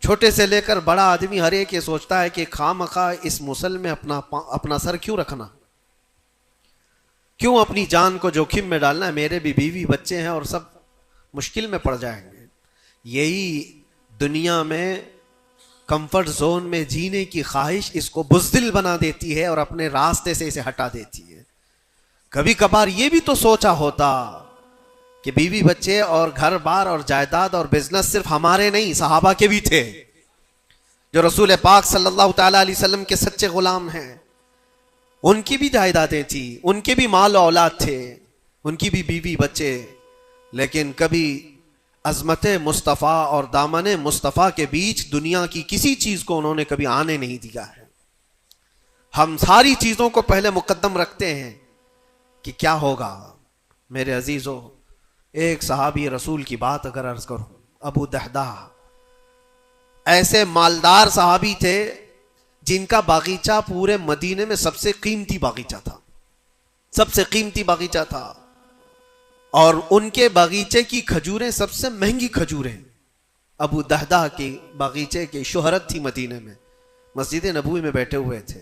چھوٹے سے لے کر بڑا آدمی ہر ایک یہ سوچتا ہے کہ خواہ مخواہ اس مسل میں اپنا سر کیوں رکھنا، کیوں اپنی جان کو جوخم میں ڈالنا ہے، میرے بھی بیوی بچے ہیں اور سب مشکل میں پڑ جائیں گے۔ یہی دنیا میں کمفرٹ زون میں جینے کی خواہش اس کو بزدل بنا دیتی ہے اور اپنے راستے سے اسے ہٹا دیتی ہے۔ کبھی کبھار یہ بھی تو سوچا ہوتا کہ بیوی بچے اور گھر بار اور جائیداد اور بزنس صرف ہمارے نہیں، صحابہ کے بھی تھے جو رسول پاک صلی اللہ تعالی علیہ وسلم کے سچے غلام ہیں، ان کی بھی جائیدادیں تھیں، ان کے بھی مال و اولاد تھے، ان کی بھی بیوی بچے، لیکن کبھی عظمت مصطفیٰ اور دامن مصطفیٰ کے بیچ دنیا کی کسی چیز کو انہوں نے کبھی آنے نہیں دیا ہے۔ ہم ساری چیزوں کو پہلے مقدم رکھتے ہیں کہ کیا ہوگا۔ میرے عزیزو، ایک صحابی رسول کی بات اگر عرض کروں، ابو دہدہ، ایسے مالدار صحابی تھے جن کا باغیچہ پورے مدینے میں سب سے قیمتی باغیچہ تھا، سب سے قیمتی باغیچہ تھا، اور ان کے باغیچے کی کھجوریں سب سے مہنگی کھجوریں۔ ابو دہدہ کے باغیچے کی شہرت تھی مدینے میں، مسجد نبوی میں بیٹھے ہوئے تھے،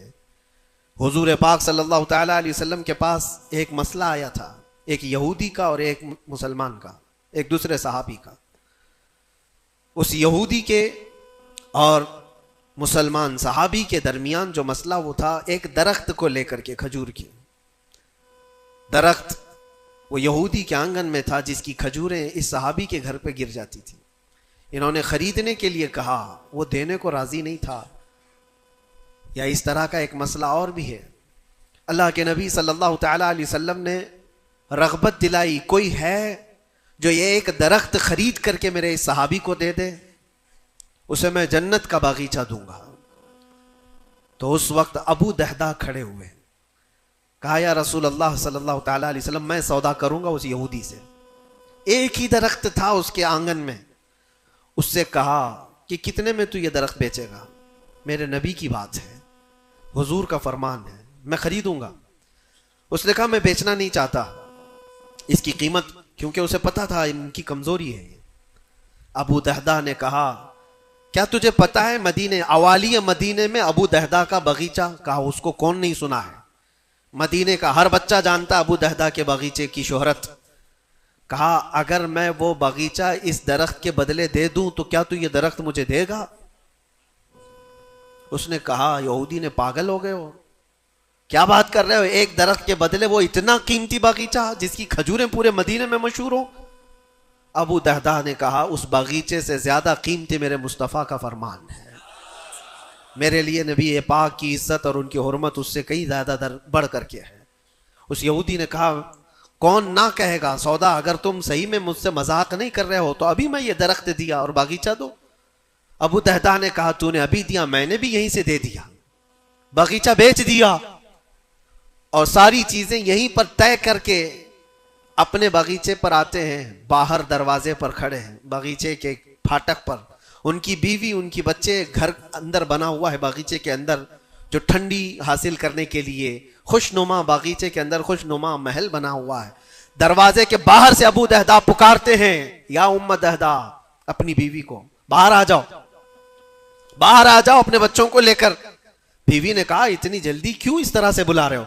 حضور پاک صلی اللہ تعالی علیہ وسلم کے پاس ایک مسئلہ آیا تھا، ایک یہودی کا اور ایک مسلمان کا، ایک دوسرے صحابی کا۔ اس یہودی کے اور مسلمان صحابی کے درمیان جو مسئلہ وہ تھا ایک درخت کو لے کر کے، کھجور کی درخت وہ یہودی کے آنگن میں تھا جس کی کھجوریں اس صحابی کے گھر پہ گر جاتی تھی۔ انہوں نے خریدنے کے لیے کہا، وہ دینے کو راضی نہیں تھا۔ یا اس طرح کا ایک مسئلہ اور بھی ہے، اللہ کے نبی صلی اللہ تعالی علیہ وسلم نے رغبت دلائی، کوئی ہے جو یہ ایک درخت خرید کر کے میرے اس صحابی کو دے دے، اسے میں جنت کا باغیچہ دوں گا۔ تو اس وقت ابو دہدہ کھڑے ہوئے، کہا یا رسول اللہ صلی اللہ تعالی علیہ وسلم، میں سودا کروں گا اس یہودی سے، ایک ہی درخت تھا اس کے آنگن میں۔ اس سے کہا کہ کتنے میں تو یہ درخت بیچے گا؟ میرے نبی کی بات ہے، حضور کا فرمان ہے، میں خریدوں گا۔ اس نے کہا میں بیچنا نہیں چاہتا اس کی قیمت، کیونکہ اسے پتا تھا ان کی کمزوری ہے۔ ابو دہدہ نے کہا کیا تجھے پتا ہے مدینے، اوالی مدینے میں ابو دہدہ کا باغیچہ؟ کہا اس کو کون نہیں سنا ہے، مدینے کا ہر بچہ جانتا ابو دہدہ کے باغیچے کی شہرت۔ کہا اگر میں وہ باغیچہ اس درخت کے بدلے دے دوں تو کیا تو یہ درخت مجھے دے گا؟ اس نے کہا یہودی نے پاگل ہو گئے ہو، کیا بات کر رہے ہو، ایک درخت کے بدلے وہ اتنا قیمتی باغیچہ جس کی کھجوریں پورے مدینے میں مشہور ہوں؟ ابو دہدہ نے کہا اس باغیچے سے زیادہ قیمتی میرے مصطفیٰ کا فرمان ہے، میرے لیے نبی پاک کی عزت اور ان کی حرمت اس سے کئی زیادہ بڑھ کر کے ہے۔ اس یہودی نے کہا کون نہ کہے گا سودا، اگر تم صحیح میں مجھ سے مذاق نہیں کر رہے ہو تو ابھی میں یہ درخت دیا اور باغیچہ دو۔ ابو دہدہ نے کہا تو نے ابھی دیا، میں نے بھی یہیں سے دے دیا، باغیچہ بیچ دیا اور ساری چیزیں یہیں پر طے کر کے اپنے باغیچے پر آتے ہیں، باہر دروازے پر کھڑے ہیں، باغیچے کے پھاٹک پر ان کی بیوی ان کی بچے، گھر اندر بنا ہوا ہے باغیچے کے اندر جو ٹھنڈی حاصل کرنے کے لیے خوش نما، باغیچے کے اندر خوش نما محل بنا ہوا ہے۔ دروازے کے باہر سے ابو دہدہ پکارتے ہیں یا ام دہدہ، اپنی بیوی کو باہر آ جاؤ، باہر آ جاؤ اپنے بچوں کو لے کر۔ بیوی نے کہا اتنی جلدی کیوں اس طرح سے بلا رہے ہو،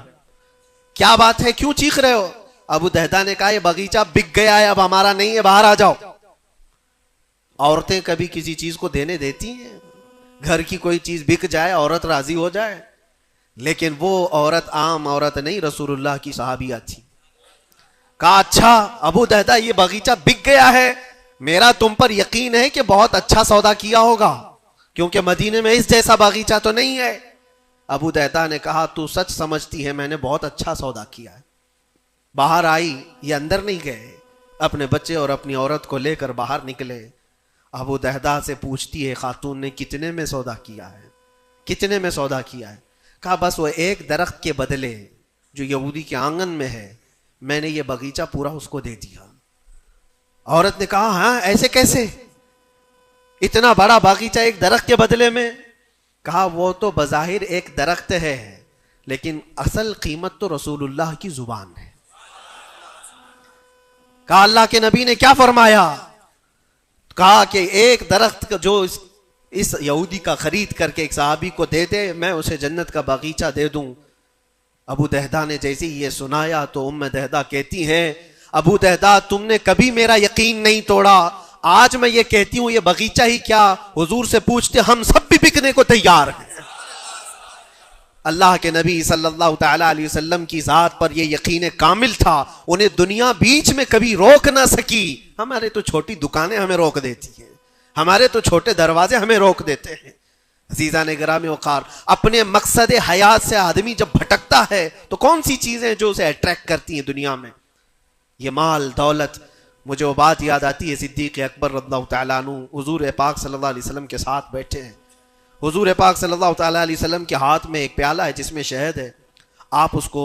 کیا بات ہے، کیوں چیخ رہے ہو؟ ابو دہدہ نے کہا یہ باغیچہ بک گیا ہے، اب ہمارا نہیں ہے، باہر آ جاؤ۔ عورتیں کبھی کسی چیز کو دینے دیتی ہیں، گھر کی کوئی چیز بک جائے عورت راضی ہو جائے، لیکن وہ عورت عام عورت نہیں، رسول اللہ کی صحابیہ تھی۔ کہا اچھا ابو دہدہ یہ باغیچہ بک گیا ہے، میرا تم پر یقین ہے کہ بہت اچھا سودا کیا ہوگا، کیونکہ مدینے میں اس جیسا باغیچہ تو نہیں ہے۔ ابو دہدہ نے کہا تو سچ سمجھتی ہے میں نے بہت اچھا سودا کیا ہے۔ باہر آئی، یہ اندر نہیں گئے، اپنے بچے اور اپنی عورت کو لے کر باہر نکلے۔ ابو دہدہ سے پوچھتی ہے خاتون نے کتنے میں سودا کیا ہے، کتنے میں سودا کیا ہے؟ کہا بس وہ ایک درخت کے بدلے جو یہودی کے آنگن میں ہے میں نے یہ باغیچہ پورا اس کو دے دیا۔ عورت نے کہا ہاں ایسے کیسے، اتنا بڑا باغیچہ ایک درخت کے بدلے میں؟ کہا وہ تو بظاہر ایک درخت ہے لیکن اصل قیمت تو رسول اللہ کی زبان ہے۔ کہا اللہ کے نبی نے کیا فرمایا؟ کہا کہ ایک درخت جو اس یہودی کا خرید کر کے ایک صحابی کو دے دے، میں اسے جنت کا باغیچہ دے دوں۔ ابو دہدہ نے جیسے یہ سنایا تو ام دہدہ کہتی ہیں ابو دہدہ تم نے کبھی میرا یقین نہیں توڑا، آج میں یہ کہتی ہوں یہ باغیچہ ہی کیا، حضور سے پوچھتے ہم سب بھی بکنے کو تیار ہیں۔ اللہ کے نبی صلی اللہ تعالی علیہ وسلم کی ذات پر یہ یقین کامل تھا، انہیں دنیا بیچ میں کبھی روک نہ سکی۔ ہمارے تو چھوٹی دکانیں ہمیں روک دیتی ہیں، ہمارے تو چھوٹے دروازے ہمیں روک دیتے ہیں۔ عزیزان گرامی وقار، اپنے مقصد حیات سے آدمی جب بھٹکتا ہے تو کون سی چیزیں جو اسے اٹریکٹ کرتی ہیں دنیا میں؟ یہ مال دولت۔ مجھے وہ بات یاد آتی ہے، صدیق اکبر رضی اللہ تعالیٰ عنہ حضور پاک صلی اللہ علیہ وسلم کے ساتھ بیٹھے ہیں، حضور پاک صلی اللہ تعالیٰ علیہ وسلم کے ہاتھ میں ایک پیالہ ہے جس میں شہد ہے، آپ اس کو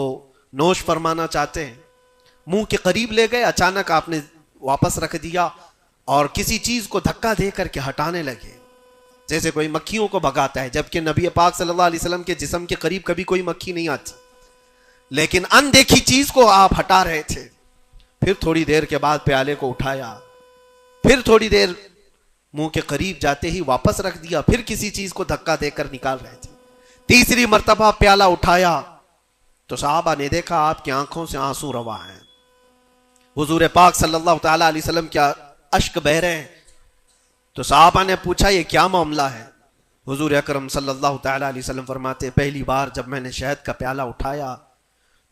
نوش فرمانا چاہتے ہیں، منہ کے قریب لے گئے، اچانک آپ نے واپس رکھ دیا اور کسی چیز کو دھکا دے کر کے ہٹانے لگے، جیسے کوئی مکھیوں کو بھگاتا ہے، جبکہ نبی پاک صلی اللہ علیہ وسلم کے جسم کے قریب کبھی کوئی مکھی نہیں آتی، لیکن اندیکھی چیز کو آپ ہٹا رہے تھے۔ پھر تھوڑی دیر کے بعد پیالے کو اٹھایا، پھر تھوڑی دیر منہ کے قریب جاتے ہی واپس رکھ دیا، پھر کسی چیز کو دھکا دے کر نکال رہے تھے، تیسری مرتبہ پیالہ اٹھایا تو صحابہ نے دیکھا آپ کی آنکھوں سے آنسو روا ہیں، حضور پاک صلی اللہ تعالیٰ علیہ وسلم کیا اشک بہ رہے ہیں، تو صحابہ نے پوچھا یہ کیا معاملہ ہے؟ حضور اکرم صلی اللہ تعالیٰ علیہ وسلم فرماتے پہلی بار جب میں نے شہد کا پیالہ اٹھایا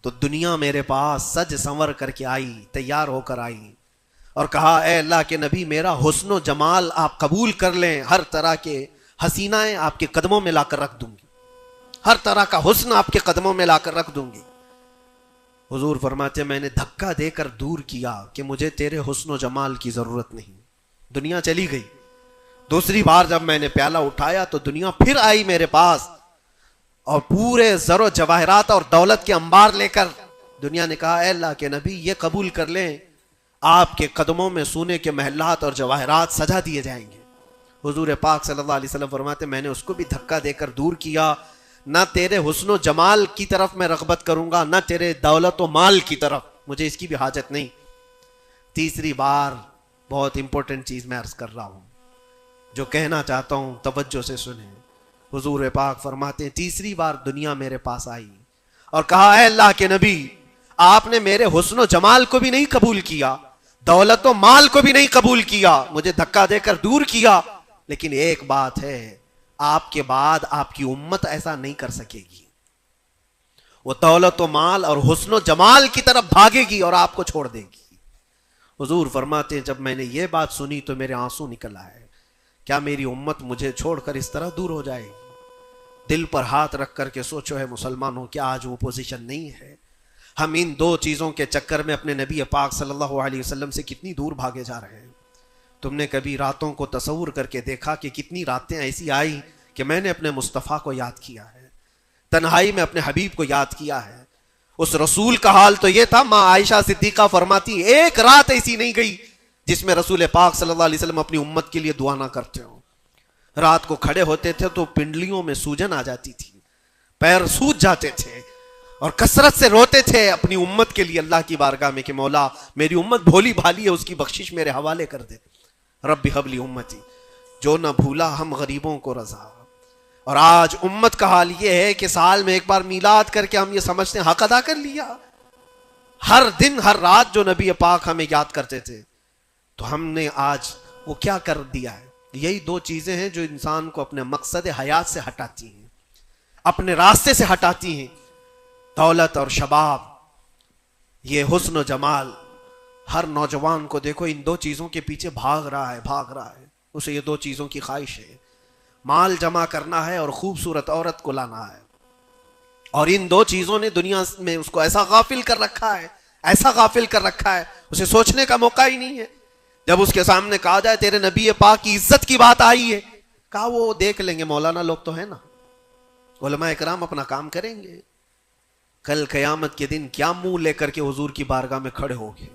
تو دنیا میرے پاس سج سنور کر کے آئی، تیار ہو کر آئی اور کہا اے اللہ کے نبی میرا حسن و جمال آپ قبول کر لیں، ہر طرح کے حسینائیں آپ کے قدموں میں لا کر رکھ دوں گی، ہر طرح کا حسن آپ کے قدموں میں لا کر رکھ دوں گی۔ حضور فرماتے میں نے دھکا دے کر دور کیا کہ مجھے تیرے حسن و جمال کی ضرورت نہیں، دنیا چلی گئی۔ دوسری بار جب میں نے پیالہ اٹھایا تو دنیا پھر آئی میرے پاس اور پورے زر و جواہرات اور دولت کے انبار لے کر، دنیا نے کہا اے اللہ کے نبی یہ قبول کر لیں، آپ کے قدموں میں سونے کے محلات اور جواہرات سجا دیے جائیں گے۔ حضور پاک صلی اللہ علیہ وسلم فرماتے میں نے اس کو بھی دھکا دے کر دور کیا، نہ تیرے حسن و جمال کی طرف میں رغبت کروں گا، نہ تیرے دولت و مال کی طرف، مجھے اس کی بھی حاجت نہیں۔ تیسری بار بہت امپورٹنٹ چیز میں عرض کر رہا ہوں، جو کہنا چاہتا ہوں توجہ سے سنیں۔ حضور پاک فرماتے ہیں تیسری بار دنیا میرے پاس آئی اور کہا اے اللہ کے نبی آپ نے میرے حسن و جمال کو بھی نہیں قبول کیا، دولت و مال کو بھی نہیں قبول کیا، مجھے دھکا دے کر دور کیا، لیکن ایک بات ہے آپ کے بعد آپ کی امت ایسا نہیں کر سکے گی، وہ دولت و مال اور حسن و جمال کی طرف بھاگے گی اور آپ کو چھوڑ دے گی۔ حضور فرماتے ہیں جب میں نے یہ بات سنی تو میرے آنسو نکل آئے، کیا میری امت مجھے چھوڑ کر اس طرح دور ہو جائے گی؟ دل پر ہاتھ رکھ کر کے سوچو ہے مسلمانوں، کیا آج وہ پوزیشن نہیں ہے؟ ہم ان دو چیزوں کے چکر میں اپنے نبی پاک صلی اللہ علیہ وسلم سے کتنی دور بھاگے جا رہے ہیں۔ تم نے کبھی راتوں کو تصور کر کے دیکھا کہ کتنی راتیں ایسی آئی کہ میں نے اپنے مصطفیٰ کو یاد کیا ہے، تنہائی میں اپنے حبیب کو یاد کیا ہے؟ اس رسول کا حال تو یہ تھا، ماں عائشہ صدیقہ فرماتی ایک رات ایسی نہیں گئی جس میں رسول پاک صلی اللہ علیہ وسلم اپنی امت کے لیے دعا نہ کرتے ہوں۔ رات کو کھڑے ہوتے تھے تو پنڈلیوں میں سوجن آ جاتی تھی، پیر سوج جاتے تھے اور کثرت سے روتے تھے اپنی امت کے لیے اللہ کی بارگاہ میں کہ مولا میری امت بھولی بھالی ہے، اس کی بخشش میرے حوالے کر دے، رب ہب لی امتی، جو نہ بھولا ہم غریبوں کو رضا۔ اور آج امت کا حال یہ ہے کہ سال میں ایک بار میلاد کر کے ہم یہ سمجھتے ہیں حق ادا کر لیا، ہر دن ہر رات جو نبی پاک ہمیں یاد کرتے تھے تو ہم نے آج وہ کیا کر دیا ہے؟ یہی دو چیزیں ہیں جو انسان کو اپنے مقصد حیات سے ہٹاتی ہیں، اپنے راستے سے ہٹاتی ہیں، دولت اور شباب، یہ حسن و جمال۔ ہر نوجوان کو دیکھو ان دو چیزوں کے پیچھے بھاگ رہا ہے، اسے یہ دو چیزوں کی خواہش ہے، مال جمع کرنا ہے اور خوبصورت عورت کو لانا ہے، اور ان دو چیزوں نے دنیا میں اس کو ایسا غافل کر رکھا ہے، اسے سوچنے کا موقع ہی نہیں ہے۔ جب اس کے سامنے کہا جائے تیرے نبی پاک کی عزت کی بات آئی ہے، کہا وہ دیکھ لیں گے، مولانا لوگ تو ہیں نا، علماء اکرام اپنا کام کریں گے، کل قیامت کے دن کیا منہ لے کر کے حضور کی بارگاہ میں کھڑے ہوگے؟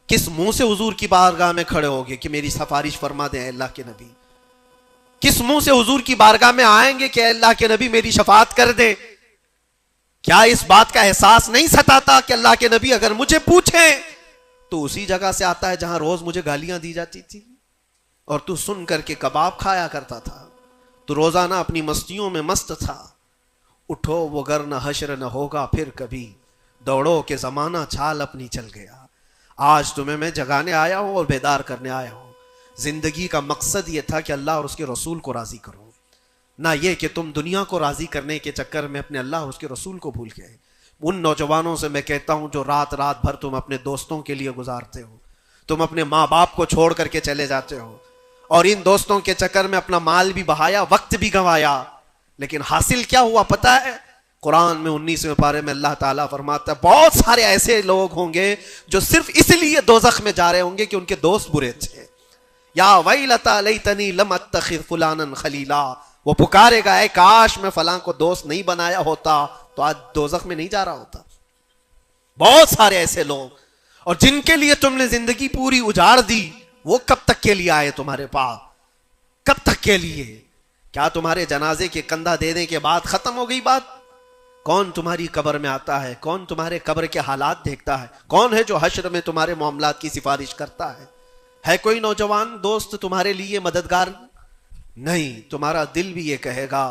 کس منہ سے حضور کی بارگاہ میں کھڑے ہوگے کہ میری سفارش فرما دیں اے اللہ کے نبی؟ کس منہ سے حضور کی بارگاہ میں آئیں گے کہ اے اللہ کے نبی میری شفاعت کر دیں؟ کیا اس بات کا احساس نہیں ستاتا کہ اللہ کے نبی اگر مجھے پوچھیں تو اسی جگہ سے آتا ہے جہاں روز مجھے گالیاں دی جاتی تھی، اور تو سن کر کے کباب کھایا کرتا تھا، تو روزانہ اپنی مستیوں میں مست تھا۔ اٹھو وہ گر نہ حشر نہ ہوگا پھر کبھی، دوڑو کہ زمانہ چھال اپنی چل گیا۔ آج تمہیں میں جگانے آیا ہوں اور بیدار کرنے آیا ہوں۔ زندگی کا مقصد یہ تھا کہ اللہ اور اس کے رسول کو راضی کرو، نہ یہ کہ تم دنیا کو راضی کرنے کے چکر میں اپنے اللہ اور اس کے رسول کو بھول گئے۔ ان نوجوانوں سے میں کہتا ہوں جو رات رات بھر تم اپنے دوستوں کے لیے گزارتے ہو، تم اپنے ماں باپ کو چھوڑ کر کے چلے جاتے ہو، اور ان دوستوں کے چکر میں اپنا مال بھی بہایا، وقت بھی گنوایا، لیکن حاصل کیا ہوا پتہ ہے؟ قرآن میں 19ویں پارے میں اللہ تعالیٰ فرماتا ہے بہت سارے ایسے لوگ ہوں گے جو صرف اس لیے دوزخ میں جا رہے ہوں گے کہ ان کے دوست برے تھے۔ یا ویلتا لیتنی لم اتخذ فلانا خلیلا، وہ پکارے گا اے کاش میں فلاں کو دوست نہیں بنایا ہوتا تو آج دوزخ میں نہیں جا رہا ہوتا۔ بہت سارے ایسے لوگ، اور جن کے لیے تم نے زندگی پوری اجاڑ دی، وہ کب تک کے لیے آئے تمہارے پاس؟ کب تک کے لیے؟ کیا تمہارے جنازے کے کندھا دینے کے بعد ختم ہو گئی بات؟ کون تمہاری قبر میں آتا ہے؟ کون تمہارے قبر کے حالات دیکھتا ہے؟ کون ہے جو حشر میں تمہارے معاملات کی سفارش کرتا ہے؟ ہے کوئی نوجوان دوست تمہارے لیے مددگار؟ نہیں۔ تمہارا دل بھی یہ کہے گا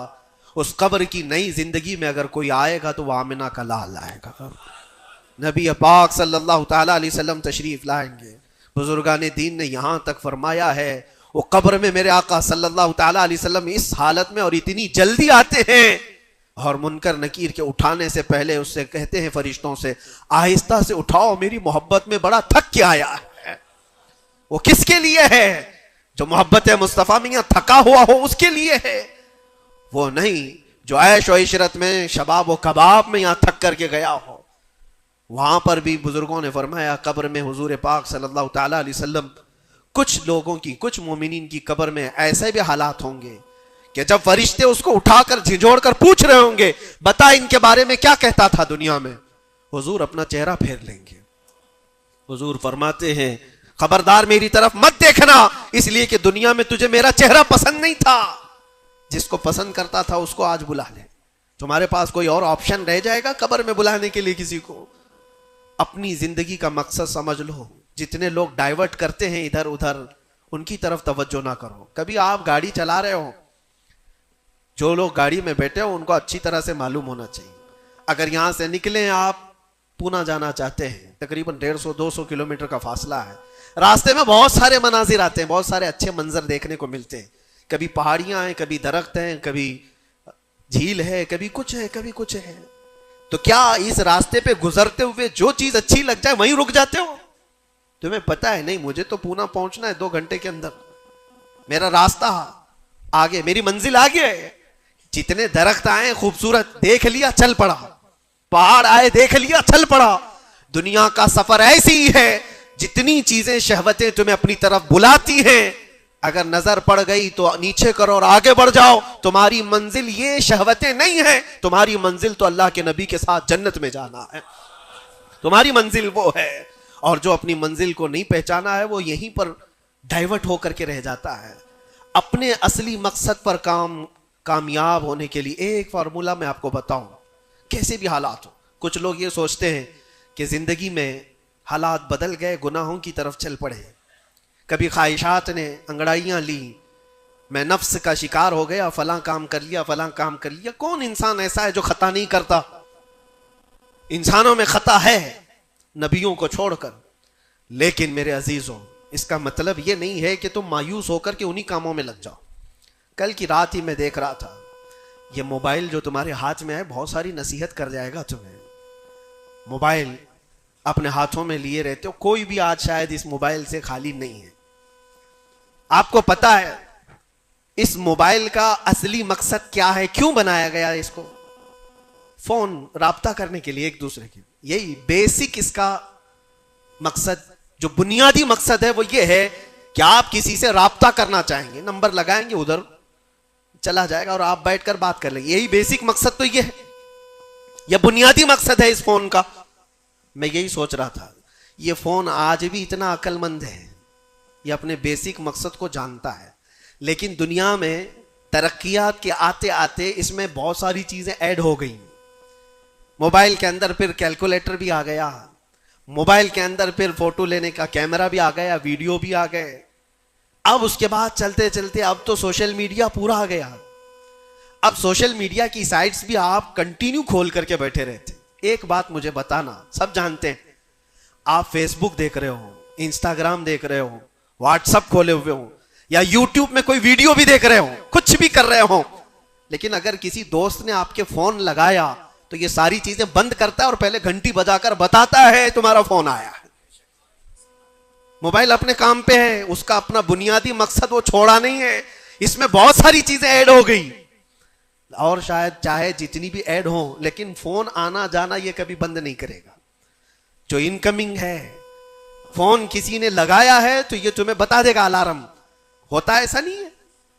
اس قبر کی نئی زندگی میں اگر کوئی آئے گا تو وہ آمنہ کا لال آئے گا۔ نبی پاک صلی اللہ تعالیٰ علیہ وسلم تشریف لائیں گے۔ بزرگان دین نے یہاں تک فرمایا ہے وہ قبر میں میرے آقا صلی اللہ تعالیٰ علیہ وسلم اس حالت میں اور اتنی جلدی آتے ہیں، اور منکر نکیر کے اٹھانے سے پہلے اس سے کہتے ہیں فرشتوں سے آہستہ سے اٹھاؤ، میری محبت میں بڑا تھک کے آیا ہے۔ وہ کس کے لیے ہے؟ جو محبت مصطفیٰ میں تھکا ہوا ہو اس کے لیے ہے، وہ نہیں جو عیش و عشرت میں شباب و کباب میں یہاں تھک کر کے گیا ہو۔ وہاں پر بھی بزرگوں نے فرمایا قبر میں حضور پاک صلی اللہ تعالیٰ علیہ وسلم کچھ لوگوں کی، کچھ مومنین کی قبر میں ایسے بھی حالات ہوں گے کہ جب فرشتے اس کو اٹھا کر جھنجھوڑ کر پوچھ رہے ہوں گے بتا ان کے بارے میں کیا کہتا تھا دنیا میں، حضور اپنا چہرہ پھیر لیں گے۔ حضور فرماتے ہیں خبردار میری طرف مت دیکھنا، اس لیے کہ دنیا میں تجھے میرا چہرہ پسند نہیں تھا، جس کو پسند کرتا تھا اس کو آج بلا لے۔ تمہارے پاس کوئی اور آپشن رہ جائے گا قبر میں بلانے کے لیے کسی کو؟ اپنی زندگی کا مقصد سمجھ لو۔ جتنے لوگ ڈائیورٹ کرتے ہیں ادھر ادھر، ان کی طرف توجہ نہ کرو۔ کبھی آپ گاڑی چلا رہے ہو، جو لوگ گاڑی میں بیٹھے ہو ان کو اچھی طرح سے معلوم ہونا چاہیے، اگر یہاں سے نکلیں آپ پونا جانا چاہتے ہیں، تقریباً 150-200 کلومیٹر کا فاصلہ ہے، راستے میں بہت سارے مناظر آتے ہیں، بہت سارے اچھے منظر دیکھنے کو ملتے ہیں، کبھی پہاڑیاں ہیں، کبھی درخت ہیں، کبھی جھیل ہے، کبھی کچھ ہے، کبھی کچھ ہے۔ تو کیا اس راستے پہ گزرتے ہوئے جو چیز اچھی لگ جائے وہیں رک جاتے ہو؟ تمہیں پتا ہے نہیں مجھے تو پونا پہنچنا ہے 2 گھنٹے کے اندر، میرا راستہ آگے، میری منزل آگے ہے۔ جتنے درخت آئے خوبصورت دیکھ لیا چل پڑا، پہاڑ آئے دیکھ لیا چل پڑا۔ دنیا کا سفر ایسی ہی ہے، جتنی چیزیں شہوتیں تمہیں اپنی طرف بلاتی ہیں، اگر نظر پڑ گئی تو نیچے کرو اور آگے بڑھ جاؤ۔ تمہاری منزل یہ شہوتیں نہیں ہیں، تمہاری منزل تو اللہ کے نبی کے ساتھ جنت میں جانا ہے، تمہاری منزل وہ ہے۔ اور جو اپنی منزل کو نہیں پہچانا ہے وہ یہیں پر ڈائیورٹ ہو کر کے رہ جاتا ہے۔ اپنے اصلی مقصد پر کامیاب ہونے کے لیے ایک فارمولا میں آپ کو بتاؤں، کیسے بھی حالات ہو۔ کچھ لوگ یہ سوچتے ہیں کہ زندگی میں حالات بدل گئے، گناہوں کی طرف چل پڑے، کبھی خواہشات نے انگڑائیاں لی، میں نفس کا شکار ہو گیا، فلاں کام کر لیا، فلاں کام کر لیا۔ کون انسان ایسا ہے جو خطا نہیں کرتا؟ انسانوں میں خطا ہے، نبیوں کو چھوڑ کر، لیکن میرے عزیزوں اس کا مطلب یہ نہیں ہے کہ تم مایوس ہو کر کے انہی کاموں میں لگ جاؤ۔ کل کی رات ہی میں دیکھ رہا تھا، یہ موبائل جو تمہارے ہاتھ میں ہے بہت ساری نصیحت کر جائے گا تمہیں۔ موبائل اپنے ہاتھوں میں لیے رہتے ہو، کوئی بھی آج شاید اس موبائل سے خالی نہیں ہے۔ آپ کو پتا ہے اس موبائل کا اصلی مقصد کیا ہے؟ کیوں بنایا گیا اس کو؟ فون، رابطہ کرنے کے لیے ایک دوسرے کے، یہی بیسک اس کا مقصد، جو بنیادی مقصد ہے وہ یہ ہے کہ آپ کسی سے رابطہ کرنا چاہیں گے، نمبر لگائیں گے، ادھر چلا جائے گا اور آپ بیٹھ کر بات کر لیں گے۔ یہی بیسک مقصد تو یہ ہے، یہ بنیادی مقصد ہے اس فون کا۔ میں یہی سوچ رہا تھا یہ فون آج بھی اتنا عقل مند ہے، یہ اپنے بیسک مقصد کو جانتا ہے، لیکن دنیا میں ترقیات کے آتے آتے اس میں بہت ساری چیزیں ایڈ ہو گئی۔ موبائل کے اندر پھر کیلکولیٹر بھی آ گیا، موبائل کے اندر پھر فوٹو لینے کا کیمرہ بھی آ گیا، ویڈیو بھی آ گئے۔ اب اس کے بعد چلتے چلتے اب تو سوشل میڈیا پورا آ گیا. اب سوشل میڈیا کی سائٹس بھی آپ کنٹینیو کھول کر کے بیٹھے رہتے. ایک بات مجھے بتانا, سب جانتے ہیں آپ فیس بک دیکھ رہے ہو, انسٹاگرام دیکھ رہے ہو, واٹس ایپ کھولے ہوئے ہو, یا یوٹیوب میں کوئی ویڈیو بھی دیکھ رہے ہو, کچھ بھی کر رہے ہو, لیکن اگر کسی دوست نے آپ کے فون لگایا تو یہ ساری چیزیں بند کرتا ہے اور پہلے گھنٹی بجا کر بتاتا ہے تمہارا فون آیا ہے. موبائل اپنے کام پہ ہے, اس کا اپنا بنیادی مقصد وہ چھوڑا نہیں ہے. اس میں بہت ساری چیزیں ایڈ ہو گئی, اور شاید چاہے جتنی بھی ایڈ ہوں, لیکن فون آنا جانا یہ کبھی بند نہیں کرے گا. جو انکمنگ ہے, فون کسی نے لگایا ہے تو یہ تمہیں بتا دے گا الارم. ہوتا ہے ایسا نہیں ہے,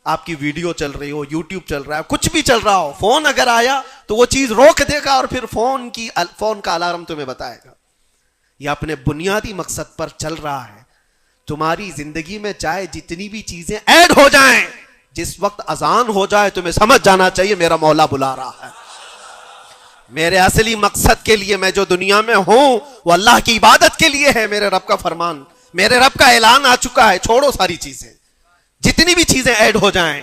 آپ کی ویڈیو چل رہی ہو, یوٹیوب چل رہا ہے, کچھ بھی چل رہا ہو, فون اگر آیا تو وہ چیز روک دے گا اور پھر فون کا الارم تمہیں بتائے گا. یہ اپنے بنیادی مقصد پر چل رہا ہے. تمہاری زندگی میں چاہے جتنی بھی چیزیں ایڈ ہو جائیں, جس وقت اذان ہو جائے تمہیں سمجھ جانا چاہیے میرا مولا بلا رہا ہے. میرے اصلی مقصد کے لیے میں جو دنیا میں ہوں وہ اللہ کی عبادت کے لیے ہے. میرے رب کا فرمان, میرے رب کا اعلان آ چکا ہے, چھوڑو ساری چیزیں, جتنی بھی چیزیں ایڈ ہو جائیں